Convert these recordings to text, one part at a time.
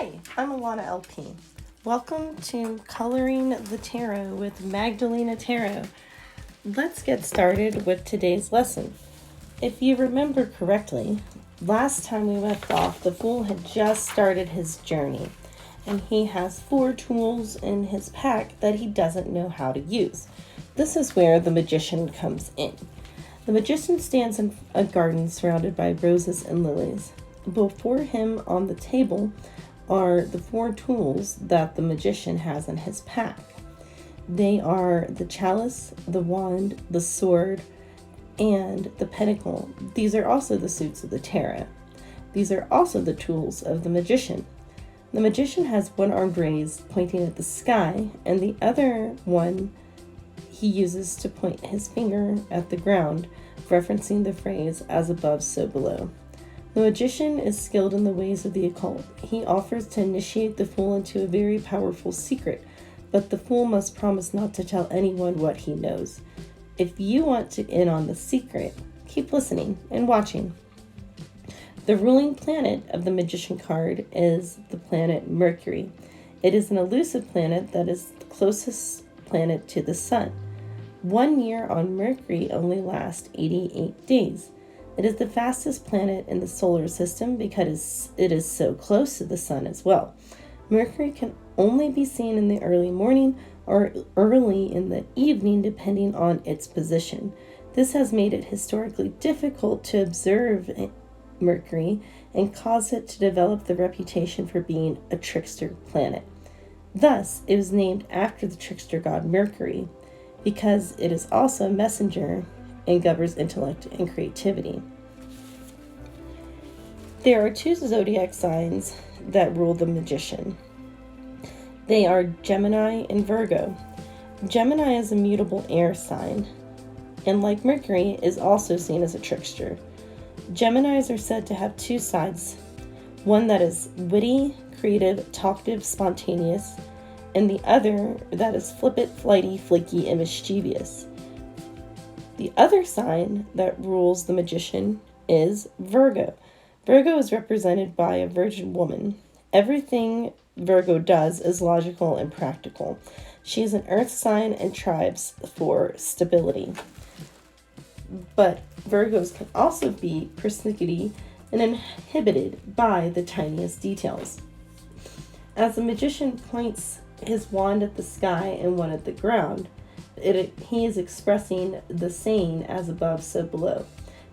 Hi, I'm Alana LP. Welcome to Coloring the Tarot with Magdalena Tarot. Let's get started with today's lesson. If you remember correctly, last time we left off, the Fool had just started his journey, and he has 4 tools in his pack that he doesn't know how to use. This is where the Magician comes in. The Magician stands in a garden surrounded by roses and lilies. Before him on the table are the 4 tools that the Magician has in his pack. They are the chalice, the wand, the sword, and the pentacle. These are also the suits of the tarot. These are also the tools of the Magician. The Magician has one arm raised, pointing at the sky, and the other one he uses to point his finger at the ground, referencing the phrase, "as above, so below." The Magician is skilled in the ways of the occult. He offers to initiate the Fool into a very powerful secret, but the Fool must promise not to tell anyone what he knows. If you want to in on the secret, keep listening and watching. The ruling planet of the Magician card is the planet Mercury. It is an elusive planet that is the closest planet to the Sun. 1 year on Mercury only lasts 88 days. It is the fastest planet in the solar system because it is so close to the Sun as well. Mercury can only be seen in the early morning or early in the evening depending on its position. This has made it historically difficult to observe Mercury and caused it to develop the reputation for being a trickster planet. Thus, it was named after the trickster god Mercury because it is also a messenger and governs intellect and creativity. There are 2 zodiac signs that rule the Magician. They are Gemini and Virgo. Gemini is a mutable air sign, and like Mercury, is also seen as a trickster. Geminis are said to have 2 sides, one that is witty, creative, talkative, spontaneous, and the other that is flippant, flighty, flaky, and mischievous. The other sign that rules the Magician is Virgo. Virgo is represented by a virgin woman. Everything Virgo does is logical and practical. She is an earth sign and strives for stability. But Virgos can also be persnickety and inhibited by the tiniest details. As the Magician points his wand at the sky and one at the ground, he is expressing the saying, "as above, so below."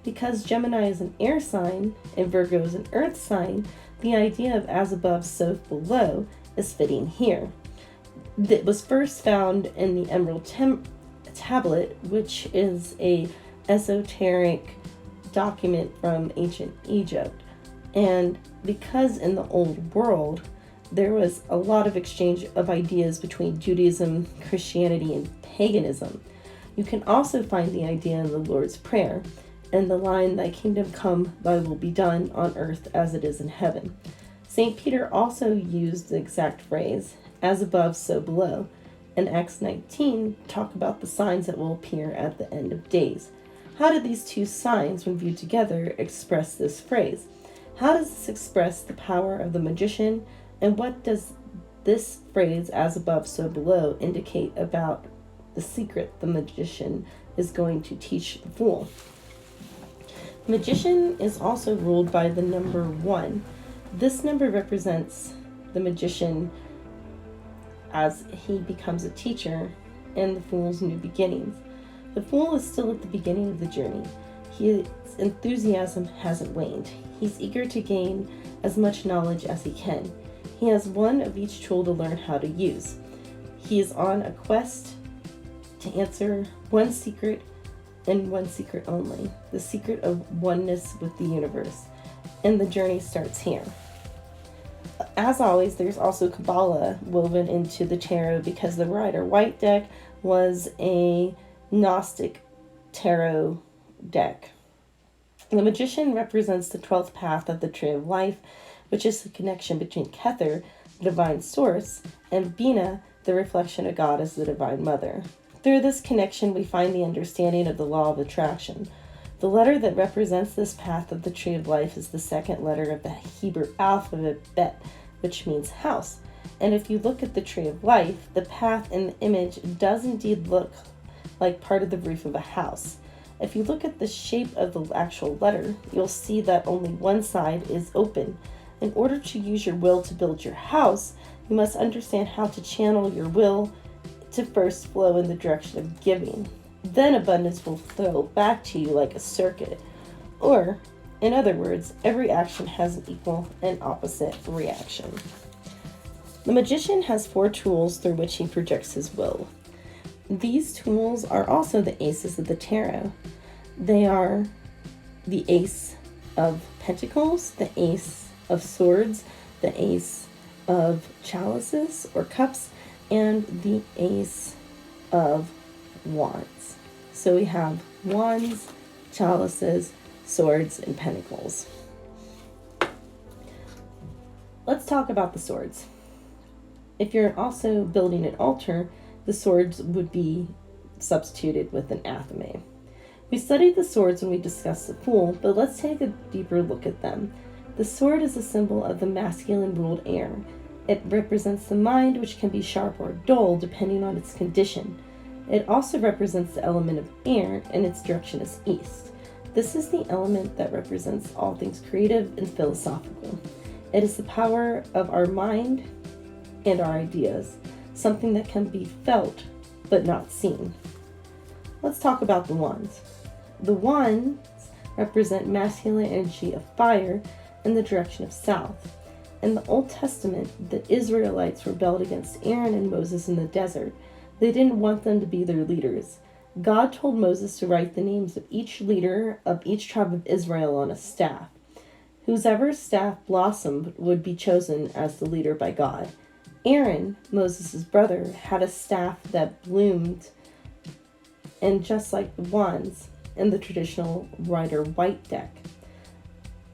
Because Gemini is an air sign and Virgo is an earth sign, the idea of "as above, so below" is fitting here. It was first found in the Emerald Tablet, which is a esoteric document from ancient Egypt. And because in the old world, there was a lot of exchange of ideas between Judaism, Christianity, and paganism. You can also find the idea in the Lord's Prayer and the line, "Thy kingdom come, thy will be done on earth as it is in heaven." St. Peter also used the exact phrase, "as above, so below." In Acts 19, talk about the signs that will appear at the end of days. How do these 2 signs, when viewed together, express this phrase? How does this express the power of the Magician? And what does this phrase, "as above, so below," indicate about the secret the Magician is going to teach the Fool? The Magician is also ruled by the number 1. This number represents the Magician as he becomes a teacher in the Fool's new beginnings. The Fool is still at the beginning of the journey. His enthusiasm hasn't waned. He's eager to gain as much knowledge as he can. He has one of each tool to learn how to use. He is on a quest to answer one secret and one secret only, the secret of oneness with the universe. And the journey starts here. As always, there's also Kabbalah woven into the tarot because the Rider-Waite deck was a Gnostic tarot deck. The Magician represents the 12th path of the tree of life, which is the connection between Kether, the divine source, and Bina, the reflection of God as the divine mother. Through this connection, we find the understanding of the law of attraction. The letter that represents this path of the tree of life is the second letter of the Hebrew alphabet, Bet. which means house. And if you look at the tree of life, the path in the image does indeed look like part of the roof of a house. If you look at the shape of the actual letter, you'll see that only one side is open. In order to use your will to build your house, you must understand how to channel your will to first flow in the direction of giving. Then abundance will flow back to you like a circuit. Or, in other words, every action has an equal and opposite reaction. The magician has 4 tools through which he projects his will. These tools are also the aces of the tarot. They are the Ace of Pentacles, the Ace of Swords, the Ace of Chalices or Cups, and the Ace of Wands. So we have Wands, Chalices, Swords, and Pentacles. Let's talk about the swords. If you're also building an altar, the swords would be substituted with an athame. We studied the swords when we discussed the Fool, but let's take a deeper look at them. The sword is a symbol of the masculine ruled air. It represents the mind, which can be sharp or dull depending on its condition. It also represents the element of air, and its direction is east. This is the element that represents all things creative and philosophical. It is the power of our mind and our ideas, something that can be felt but not seen. Let's talk about the wands. The wands represent masculine energy of fire in the direction of south. In the Old Testament, the Israelites rebelled against Aaron and Moses in the desert. They didn't want them to be their leaders. God told Moses to write the names of each leader of each tribe of Israel on a staff. Whoever staff blossomed would be chosen as the leader by God. Aaron, Moses' brother, had a staff that bloomed, and just like the wands in the traditional Rider-Waite deck,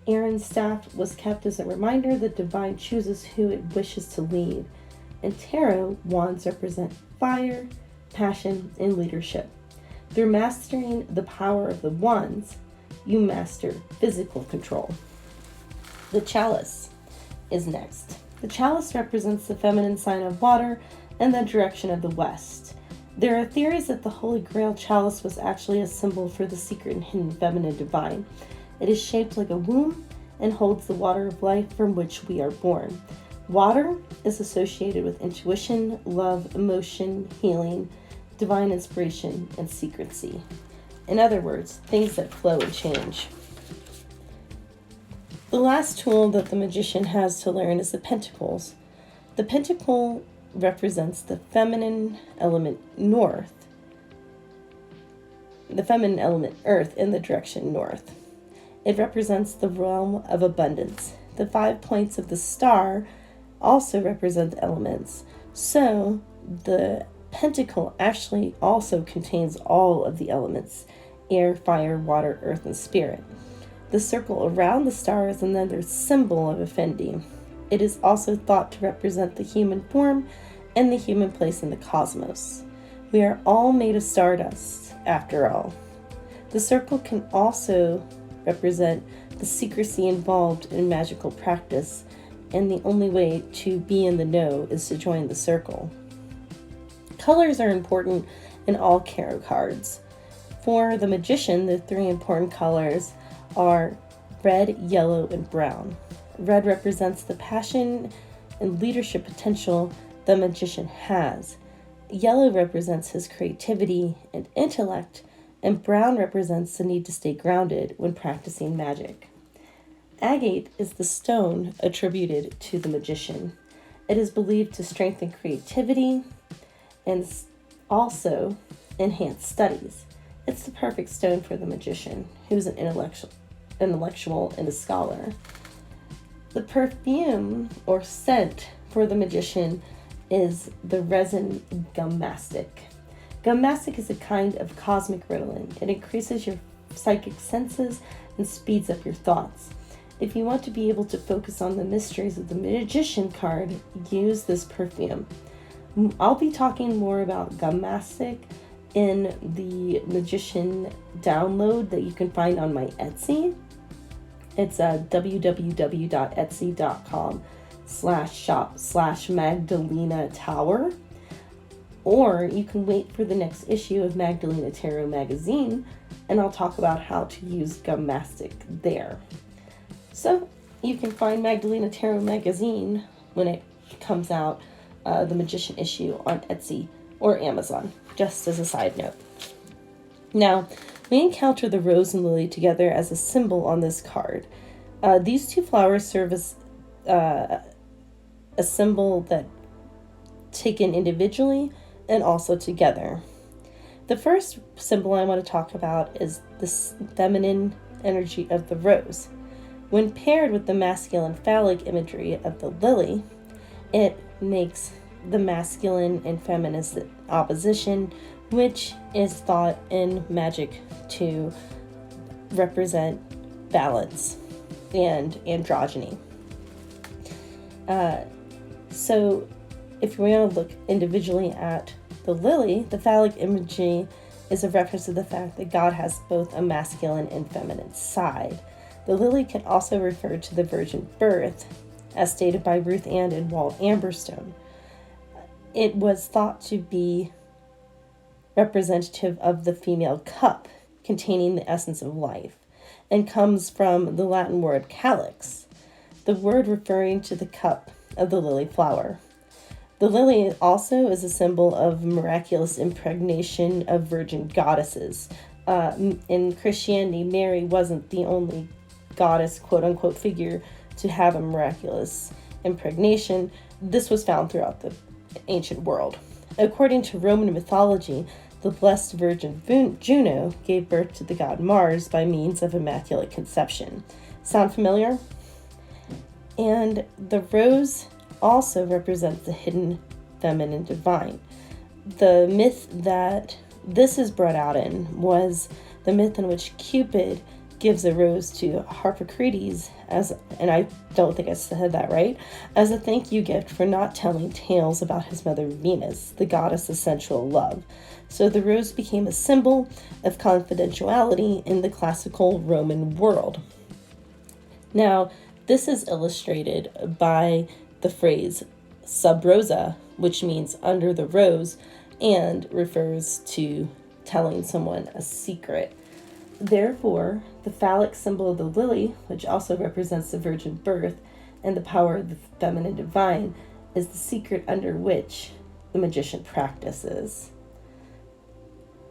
Aaron's staff was kept as a reminder that divine chooses who it wishes to lead. In tarot, wands represent fire, passion, and leadership. Through mastering the power of the wands, you master physical control. The chalice is next. The chalice represents the feminine sign of water and the direction of the west. There are theories that the Holy Grail chalice was actually a symbol for the secret and hidden feminine divine. It is shaped like a womb and holds the water of life from which we are born. Water is associated with intuition, love, emotion, healing, divine inspiration, and secrecy. In other words, things that flow and change. The last tool that the magician has to learn is the pentacles. The pentacle represents the feminine element north, the feminine element earth in the direction north. It represents the realm of abundance. The 5 points of the star also represent elements. So the pentacle actually also contains all of the elements: air, fire, water, earth, and spirit. The circle around the star is another symbol of affinity. It is also thought to represent the human form and the human place in the cosmos. We are all made of stardust, after all. The circle can also represent the secrecy involved in magical practice, and the only way to be in the know is to join the circle. Colors are important in all tarot cards. For the magician, the 3 important colors are red, yellow, and brown. Red represents the passion and leadership potential the magician has. Yellow represents his creativity and intellect, and brown represents the need to stay grounded when practicing magic. Agate is the stone attributed to the magician. It is believed to strengthen creativity and also enhance studies. It's the perfect stone for the magician, who's an intellectual and a scholar. The perfume or scent for the magician is the resin gum mastic. Gum mastic is a kind of cosmic Ritalin. It increases your psychic senses and speeds up your thoughts. If you want to be able to focus on the mysteries of the magician card, use this perfume. I'll be talking more about gum mastic in the magician download that you can find on my Etsy. It's www.etsy.com etsy.com/shop/Magdalena Tower. Or you can wait for the next issue of Magdalena Tarot magazine, and I'll talk about how to use gum mastic there. So you can find Magdalena Tarot magazine when it comes out, the Magician issue, on Etsy or Amazon, just as a side note. Now, we encounter the rose and lily together as a symbol on this card. These two flowers serve as a symbol that taken individually and also together. The first symbol I want to talk about is the feminine energy of the rose. When paired with the masculine phallic imagery of the lily, it makes the masculine and feminine opposition, which is thought in magic to represent balance and androgyny. So if we want to look individually at the lily, the phallic imagery is a reference to the fact that God has both a masculine and feminine side. The lily can also refer to the virgin birth, as stated by Ruth Ann and Wald Amberstone. It was thought to be representative of the female cup, containing the essence of life, and comes from the Latin word calyx, the word referring to the cup of the lily flower. The lily also is a symbol of miraculous impregnation of virgin goddesses. In Christianity, Mary wasn't the only goddess, quote-unquote, figure to have a miraculous impregnation. This was found throughout the ancient world. According to Roman mythology, the blessed virgin Juno gave birth to the god Mars by means of immaculate conception. Sound familiar? And the rose also represents the hidden feminine divine. The myth that this is brought out in was the myth in which Cupid gives a rose to Harpocrates and I don't think I said that right, as a thank you gift for not telling tales about his mother Venus, the goddess of sensual love. So the rose became a symbol of confidentiality in the classical Roman world. Now, this is illustrated by the phrase sub rosa, which means under the rose, and refers to telling someone a secret. Therefore, the phallic symbol of the lily, which also represents the virgin birth and the power of the feminine divine, is the secret under which the magician practices.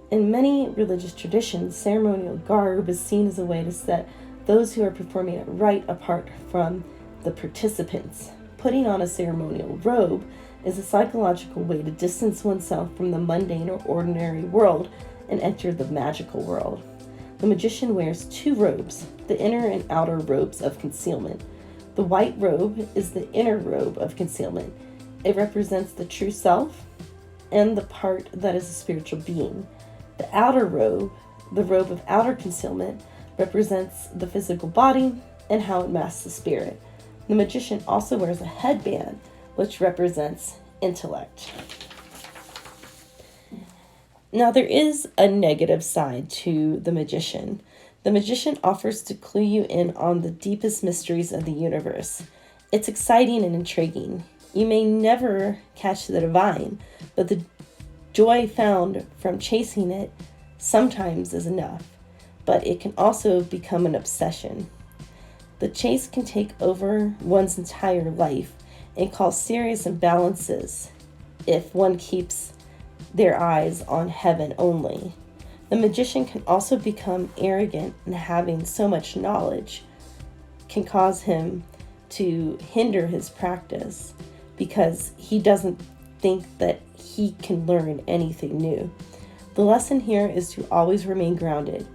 In many religious traditions, ceremonial garb is seen as a way to set those who are performing a rite apart from the participants. Putting on a ceremonial robe is a psychological way to distance oneself from the mundane or ordinary world and enter the magical world. The magician wears two robes, the inner and outer robes of concealment. The white robe is the inner robe of concealment. It represents the true self and the part that is a spiritual being. The outer robe, the robe of outer concealment, represents the physical body and how it masks the spirit. The magician also wears a headband, which represents intellect. Now, there is a negative side to the magician. The magician offers to clue you in on the deepest mysteries of the universe. It's exciting and intriguing. You may never catch the divine, but the joy found from chasing it sometimes is enough. But it can also become an obsession. The chase can take over one's entire life and cause serious imbalances if one keeps their eyes on heaven only. The magician can also become arrogant, and having so much knowledge can cause him to hinder his practice because he doesn't think that he can learn anything new. The lesson here is to always remain grounded.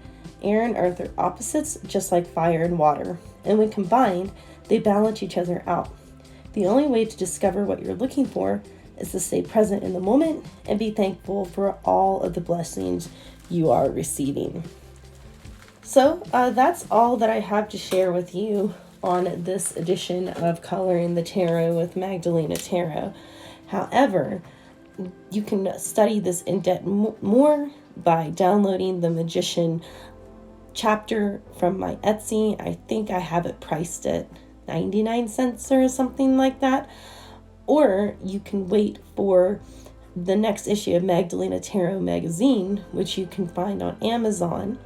Air and earth are opposites, just like fire and water, and when combined, they balance each other out. The only way to discover what you're looking for is to stay present in the moment and be thankful for all of the blessings you are receiving. So that's all that I have to share with you on this edition of Coloring the Tarot with Magdalena Tarot. However, you can study this in depth more by downloading the Magician chapter from my Etsy. I think I have it priced at 99 cents or something like that. Or you can wait for the next issue of Magdalena Tarot magazine, which you can find on Amazon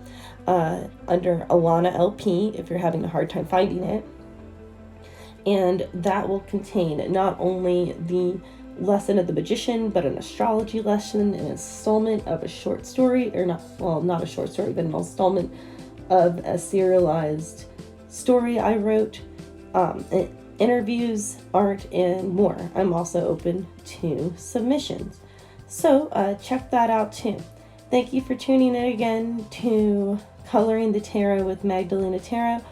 under Alana LP if you're having a hard time finding it. And that will contain not only the lesson of the magician, but an astrology lesson, an installment of a short story, or not a short story, but an installment of a serialized story I wrote, interviews, art, and more. I'm also open to submissions. So check that out too. Thank you for tuning in again to Coloring the Tarot with Magdalena Tarot.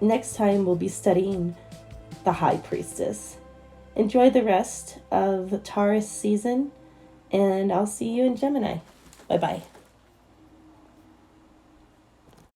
Next time we'll be studying the High Priestess. Enjoy the rest of Taurus season, and I'll see you in Gemini. Bye-bye.